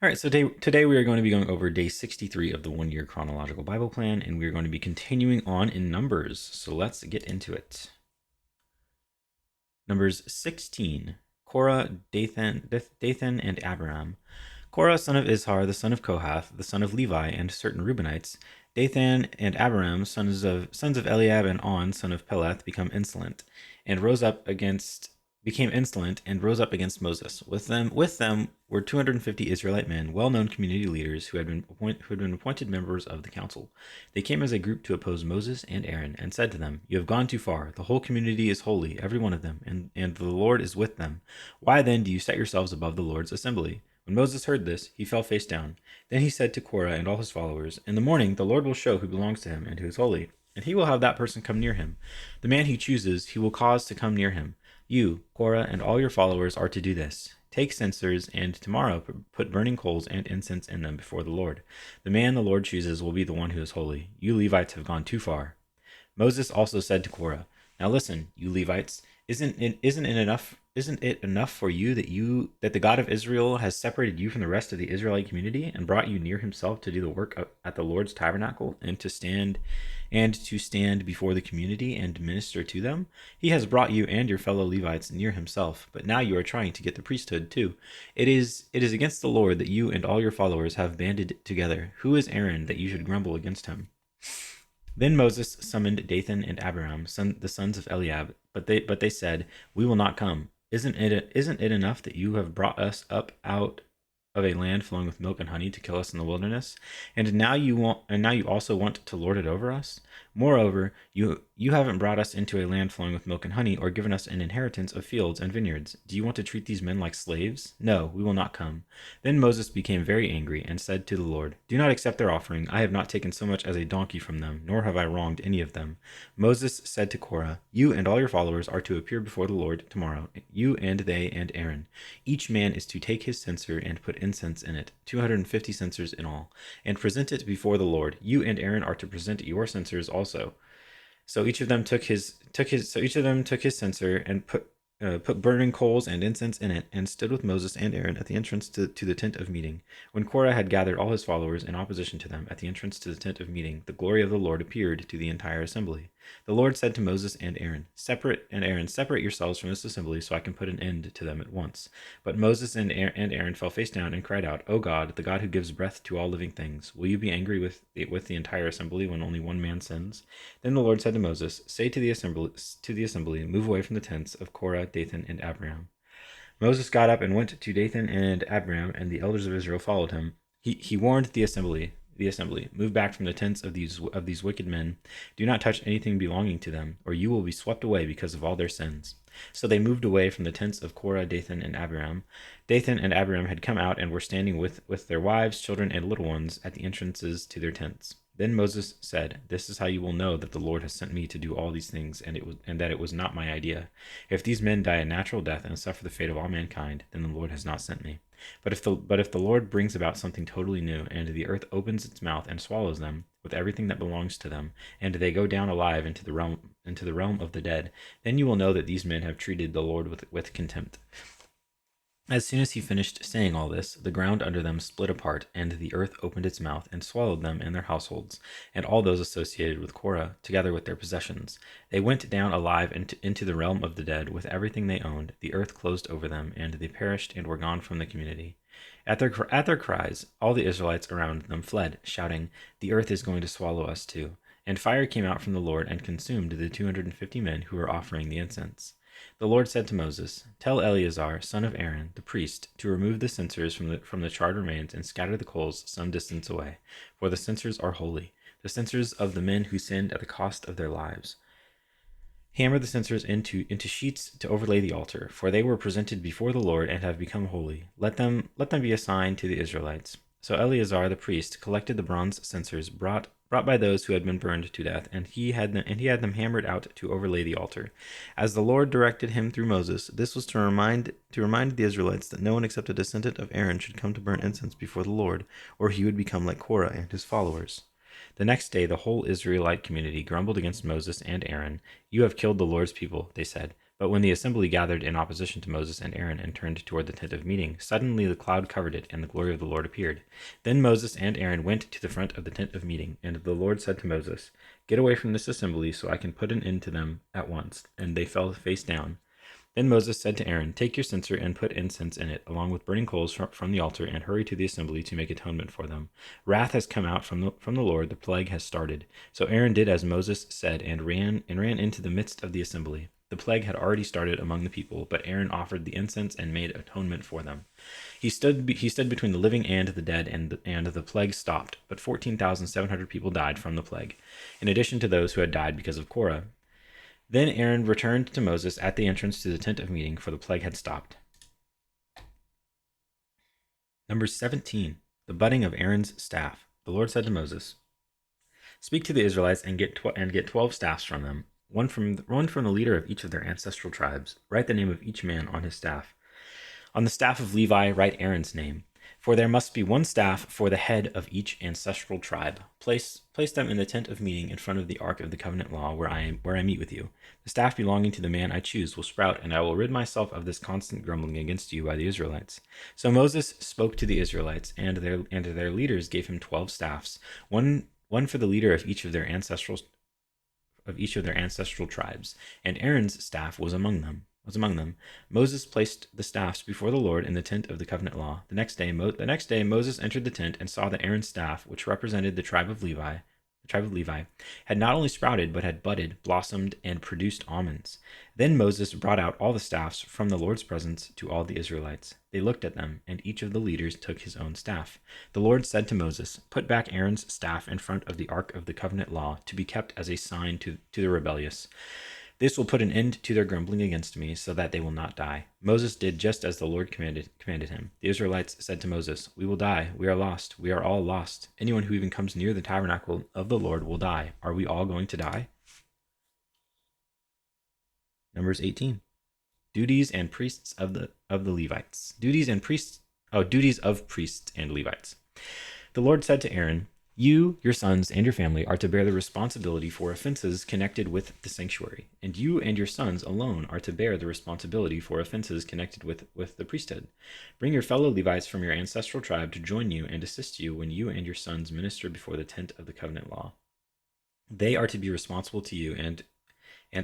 All right, so today we are going to be going over day 63 of the 1 year chronological Bible plan, and we are going to be continuing on in Numbers. So let's get into it. Numbers 16. Korah, Dathan, and Abiram. Korah, son of Izhar, the son of Kohath, the son of Levi, and certain Reubenites, Dathan and Abiram, sons of Eliab, and On, son of Peleth, became insolent and rose up against Moses. With them were 250 Israelite men, well-known community leaders who had been appointed members of the council. They came as a group to oppose Moses and Aaron, and said to them, "You have gone too far. The whole community is holy, every one of them, and the Lord is with them. Why then do you set yourselves above the Lord's assembly?" When Moses heard this, he fell face down. Then he said to Korah and all his followers, "In the morning the Lord will show who belongs to him and who is holy, and he will have that person come near him. The man he chooses he will cause to come near him. You, Korah, and all your followers are to do this. Take censers, and tomorrow put burning coals and incense in them before the Lord. The man the Lord chooses will be the one who is holy. You Levites have gone too far." Moses also said to Korah, "Now listen, you Levites, isn't it enough for you that the God of Israel has separated you from the rest of the Israelite community and brought you near himself to do the work at the Lord's tabernacle and to stand before the community and minister to them? He has brought you and your fellow Levites near himself, but now you are trying to get the priesthood too. It is against the Lord that you and all your followers have banded together. Who is Aaron that you should grumble against him?" Then Moses summoned Dathan and Abiram, the sons of Eliab, but they said, "We will not come. Isn't it enough that you have brought us up out of a land flowing with milk and honey to kill us in the wilderness? And now you also want to lord it over us? Moreover, you haven't brought us into a land flowing with milk and honey, or given us an inheritance of fields and vineyards. Do you want to treat these men like slaves? No, we will not come." Then Moses became very angry and said to the Lord, "Do not accept their offering. I have not taken so much as a donkey from them, nor have I wronged any of them." Moses said to Korah, "You and all your followers are to appear before the Lord tomorrow, you and they and Aaron. Each man is to take his censer and put incense in it, 250 censers in all, and present it before the Lord. You and Aaron are to present your censers also." So each of them took his censer and put burning coals and incense in it, and stood with Moses and Aaron at the entrance to the tent of meeting. When Korah had gathered all his followers in opposition to them at the entrance to the tent of meeting, the glory of the Lord appeared to the entire assembly. The Lord said to Moses and Aaron, "Separate yourselves from this assembly, so I can put an end to them at once." But Moses and Aaron fell face down and cried out, "O God, the God who gives breath to all living things, will you be angry with the entire assembly when only one man sins?" Then the Lord said to Moses, "Say to the assembly, move away from the tents of Korah, Dathan, and Abiram." Moses got up and went to Dathan and Abiram, and the elders of Israel followed him. He warned the assembly, "Move back from the tents of these wicked men. Do not touch anything belonging to them, or you will be swept away because of all their sins." So they moved away from the tents of Korah, Dathan, and Abiram. Dathan and Abiram had come out and were standing with their wives, children, and little ones at the entrances to their tents. Then Moses said, "This is how you will know that the Lord has sent me to do all these things, and that it was not my idea. If these men die a natural death and suffer the fate of all mankind, then the Lord has not sent me. But if the Lord brings about something totally new, and the earth opens its mouth and swallows them with everything that belongs to them, and they go down alive into the realm of the dead, then you will know that these men have treated the Lord with contempt." As soon as he finished saying all this, the ground under them split apart, and the earth opened its mouth and swallowed them and their households, and all those associated with Korah, together with their possessions. They went down alive into the realm of the dead with everything they owned. The earth closed over them, and they perished and were gone from the community. At their cries, all the Israelites around them fled, shouting, "The earth is going to swallow us too." And fire came out from the Lord and consumed the 250 men who were offering the incense. The Lord said to Moses, "Tell Eleazar, son of Aaron, the priest, to remove the censers from the charred remains and scatter the coals some distance away, for the censers are holy, the censers of the men who sinned at the cost of their lives. Hammer the censers into sheets to overlay the altar, for they were presented before the Lord and have become holy. Let them be a sign to the Israelites." So Eleazar the priest collected the bronze censers brought by those who had been burned to death, and he had them hammered out to overlay the altar, as the Lord directed him through Moses. This was to remind the Israelites that no one except a descendant of Aaron should come to burn incense before the Lord, or he would become like Korah and his followers. The next day the whole Israelite community grumbled against Moses and Aaron. "You have killed the Lord's people," they said, But when the assembly gathered in opposition to Moses and Aaron and turned toward the tent of meeting, suddenly the cloud covered it, and the glory of the Lord appeared. Then Moses and Aaron went to the front of the tent of meeting, and the Lord said to Moses, "Get away from this assembly, so I can put an end to them at once." And they fell face down. Then Moses said to Aaron, "Take your censer and put incense in it, along with burning coals from the altar, and hurry to the assembly to make atonement for them. Wrath has come out from the Lord; the plague has started." So Aaron did as Moses said, and ran into the midst of the assembly. The plague had already started among the people, but Aaron offered the incense and made atonement for them. He stood between the living and the dead, and the plague stopped. But 14,700 people died from the plague, in addition to those who had died because of Korah. Then Aaron returned to Moses at the entrance to the tent of meeting, for the plague had stopped. Number 17, the budding of Aaron's staff. The Lord said to Moses, "Speak to the Israelites and get 12 staffs from them, one from the leader of each of their ancestral tribes. Write the name of each man on his staff. On the staff of Levi, write Aaron's name. For there must be one staff for the head of each ancestral tribe. Place them in the tent of meeting in front of the ark of the covenant law, where I meet with you. The staff belonging to the man I choose will sprout, and I will rid myself of this constant grumbling against you by the Israelites." So Moses spoke to the Israelites, and their leaders gave him 12 staffs, one for the leader of each of their ancestral tribes, and Aaron's staff was among them. Moses placed the staffs before the Lord in the tent of the covenant law. The next day Moses entered the tent and saw that Aaron's staff, which represented the tribe of Levi, had not only sprouted, but had budded, blossomed, and produced almonds. Then Moses brought out all the staffs from the Lord's presence to all the Israelites. They looked at them, and each of the leaders took his own staff. The Lord said to Moses, "Put back Aaron's staff in front of the ark of the covenant law, to be kept as a sign to the rebellious. This will put an end to their grumbling against me, so that they will not die." Moses did just as the Lord commanded him. The Israelites said to Moses, "We will die. We are lost. We are all lost. Anyone who even comes near the tabernacle of the Lord will die. Are we all going to die?" Numbers 18. Duties and priests of the Levites. Duties of priests and Levites. The Lord said to Aaron, "You, your sons, and your family are to bear the responsibility for offenses connected with the sanctuary, and you and your sons alone are to bear the responsibility for offenses connected with the priesthood. Bring your fellow Levites from your ancestral tribe to join you and assist you when you and your sons minister before the tent of the covenant law. They are to be responsible to you and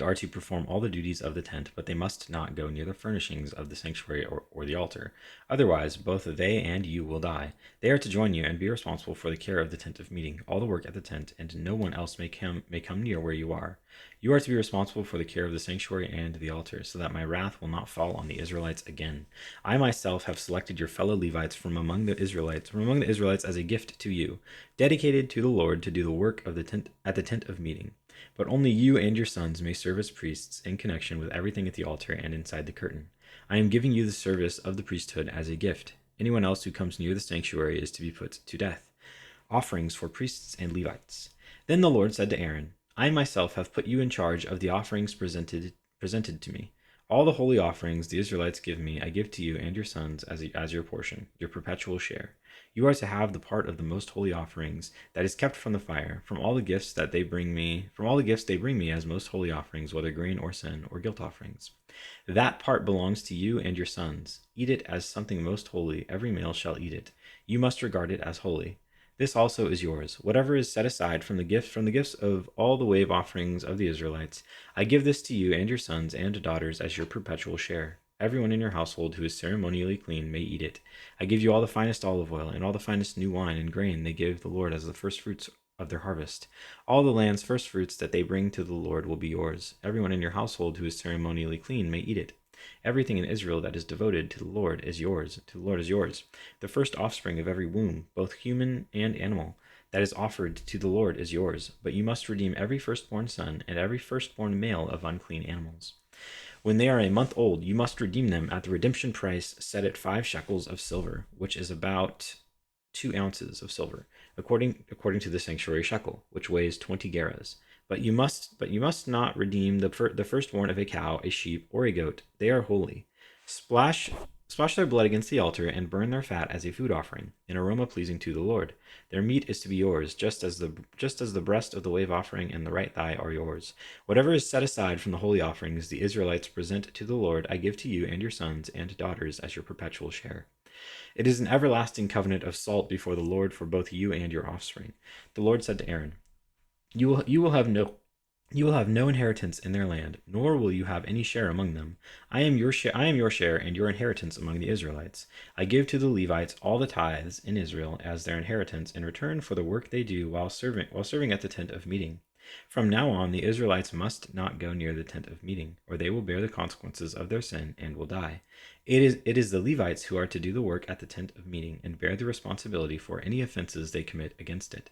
are to perform all the duties of the tent, but they must not go near the furnishings of the sanctuary or the altar. Otherwise, both they and you will die. They are to join you and be responsible for the care of the tent of meeting, all the work at the tent, and no one else may come near where you are. You are to be responsible for the care of the sanctuary and the altar, so that my wrath will not fall on the Israelites again. I myself have selected your fellow Levites from among the Israelites as a gift to you, dedicated to the Lord to do the work of the tent at the tent of meeting. But only you and your sons may serve as priests in connection with everything at the altar and inside the curtain. I am giving you the service of the priesthood as a gift. Anyone else who comes near the sanctuary is to be put to death. Offerings for priests and Levites. Then the Lord said to Aaron, "I myself have put you in charge of the offerings presented to me. All the holy offerings the Israelites give me, I give to you and your sons as your portion, your perpetual share. You are to have the part of the most holy offerings that is kept from the fire, from all the gifts they bring me as most holy offerings, whether grain or sin or guilt offerings. That part belongs to you and your sons. Eat it as something most holy. Every male shall eat it. You must regard it as holy. This also is yours. Whatever is set aside from the gifts of all the wave offerings of the Israelites, I give this to you and your sons and daughters as your perpetual share. Everyone in your household who is ceremonially clean may eat it. I give you all the finest olive oil and all the finest new wine and grain they give the Lord as the first fruits of their harvest. All the land's first fruits that they bring to the Lord will be yours. Everyone in your household who is ceremonially clean may eat it. Everything in Israel that is devoted to the Lord is yours. The first offspring of every womb, both human and animal, that is offered to the Lord is yours. But you must redeem every firstborn son and every firstborn male of unclean animals. When they are a month old, you must redeem them at the redemption price set at 5 shekels of silver, which is about 2 ounces of silver, according to the sanctuary shekel, which weighs 20 gerahs. But you must not redeem the firstborn of a cow, a sheep, or a goat. They are holy. Splash Splash their blood against the altar and burn their fat as a food offering, an aroma pleasing to the Lord. Their meat is to be yours, just as the breast of the wave offering and the right thigh are yours. Whatever is set aside from the holy offerings the Israelites present to the Lord, I give to you and your sons and daughters as your perpetual share. It is an everlasting covenant of salt before the Lord for both you and your offspring. The Lord said to Aaron, You will have no inheritance in their land, nor will you have any share among them. I am your share and your inheritance among the Israelites. I give to the Levites all the tithes in Israel as their inheritance in return for the work they do while serving at the tent of meeting. From now on, the Israelites must not go near the tent of meeting, or they will bear the consequences of their sin and will die. It is the Levites who are to do the work at the tent of meeting and bear the responsibility for any offenses they commit against it.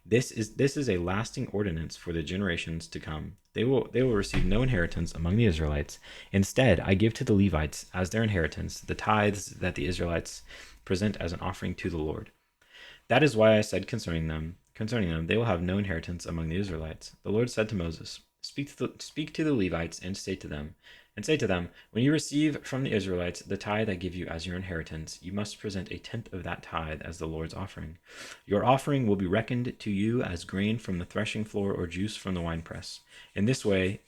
This is a lasting ordinance for the generations to come. They will receive no inheritance among the Israelites. Instead, I give to the Levites as their inheritance the tithes that the Israelites present as an offering to the Lord. That is why I said concerning them, they will have no inheritance among the Israelites. The Lord said to Moses, Speak to the Levites and say to them, when you receive from the Israelites the tithe I give you as your inheritance, you must present a tenth of that tithe as the Lord's offering. Your offering will be reckoned to you as grain from the threshing floor or juice from the winepress. In this way,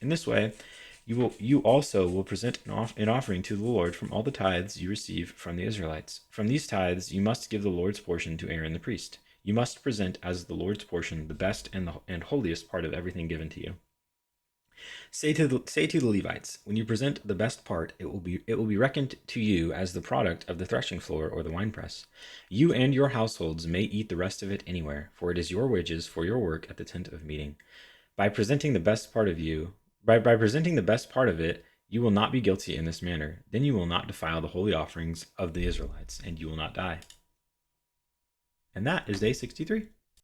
you also will present an offering to the Lord from all the tithes you receive from the Israelites. From these tithes you must give the Lord's portion to Aaron the priest. You must present as the Lord's portion the best and holiest part of everything given to you. Say to the Levites, when you present the best part, it will be reckoned to you as the product of the threshing floor or the winepress. You and your households may eat the rest of it anywhere, for it is your wages for your work at the tent of meeting. By presenting the best part of you, by presenting the best part of it, you will not be guilty in this manner. Then you will not defile the holy offerings of the Israelites, and you will not die. And that is day 63.